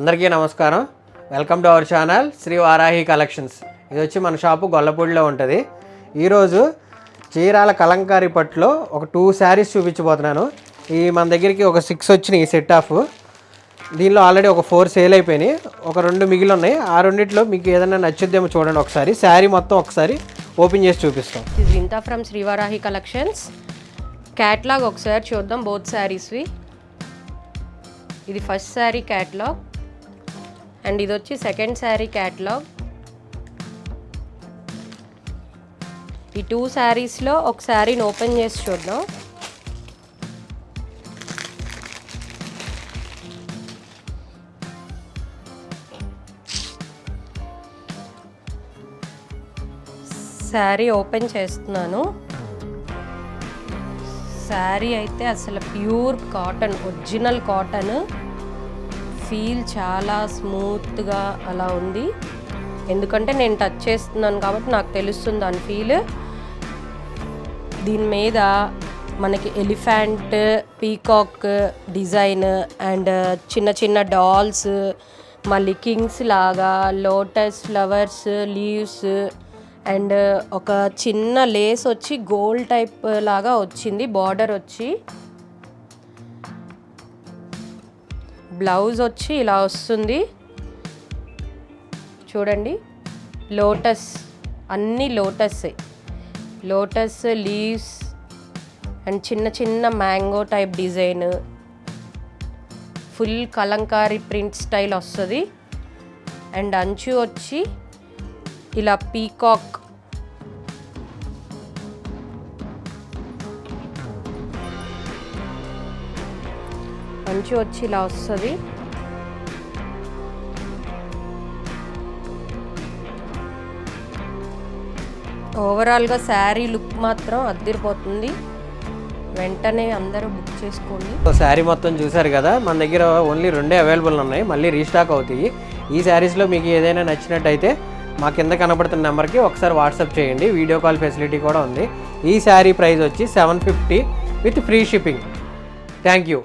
అందరికీ నమస్కారం. Welcome to our channel Shri Varahi collections. ఇది వచ్చి మన షాపు గొల్లపూడిలో ఉంటుంది. ఈరోజు చీరాల కలంకారీ పట్టులో ఒక 2 శారీస్ చూపించబోతున్నాను. ఈ మన దగ్గరికి ఒక 6 వచ్చినాయి సెట్ ఆఫ్. దీనిలో ఆల్రెడీ ఒక 4 సేల్ అయిపోయినాయి, ఒక 2 మిగిలి ఉన్నాయి. ఆ రెండిట్లో మీకు ఏదైనా నచ్చుద్దేమో చూడండి. ఒకసారి శారీ మొత్తం ఒకసారి ఓపెన్ చేసి చూపిస్తాం. Vinta from Shri Varahi collections. Catalogue ఒకసారి చూద్దాం బోత్ శారీస్వి. ఇది ఫస్ట్ శారీ క్యాట్లాగ్ అండ్ ఇది వచ్చి సెకండ్ శారీ క్యాట్లాగ్. ఈ 2 శారీస్లో ఒక శారీని ఓపెన్ చేసి చూద్దాం. శారీ ఓపెన్ చేస్తున్నాను. శారీ అయితే అసలు pure cotton, original cotton. Feel చాలా స్మూత్గా అలా ఉంది, ఎందుకంటే నేను టచ్ చేస్తున్నాను కాబట్టి నాకు తెలుస్తుంది దాని ఫీల్. దీని మీద మనకి ఎలిఫెంట్, పీకాక్ డిజైన్ అండ్ చిన్న చిన్న డాల్స్, మళ్ళీ కింగ్స్ లాగా లోటస్ ఫ్లవర్స్, లీవ్స్ అండ్ ఒక చిన్న లేస్ వచ్చి గోల్డ్ టైప్ లాగా వచ్చింది. బార్డర్ వచ్చి బ్లౌజ్ వచ్చి ఇలా వస్తుంది చూడండి. లోటస్, అన్ని లోటస్, లోటస్ లీవ్స్ అండ్ చిన్న చిన్న mango type design, full Kalamkari print style వస్తుంది. అండ్ అంచు వచ్చి ఇలా పీకాక్, అంచు వచ్చి ఇలా వస్తుంది. ఓవరాల్గా శారీ లుక్ మాత్రం అద్దరిపోతుంది. వెంటనే అందరూ బుక్ చేసుకోండి. శారీ మొత్తం చూసారు కదా, మన దగ్గర ఓన్లీ 2 అవైలబుల్ ఉన్నాయి, మళ్ళీ రీస్టాక్ అవుతాయి. ఈ శారీస్లో మీకు ఏదైనా నచ్చినట్టయితే మా కింద కనబడుతున్న నెంబర్కి ఒకసారి వాట్సాప్ చేయండి. వీడియో కాల్ ఫెసిలిటీ కూడా ఉంది. ఈ శారీ ప్రైస్ వచ్చి 750 with free shipping. Thank you.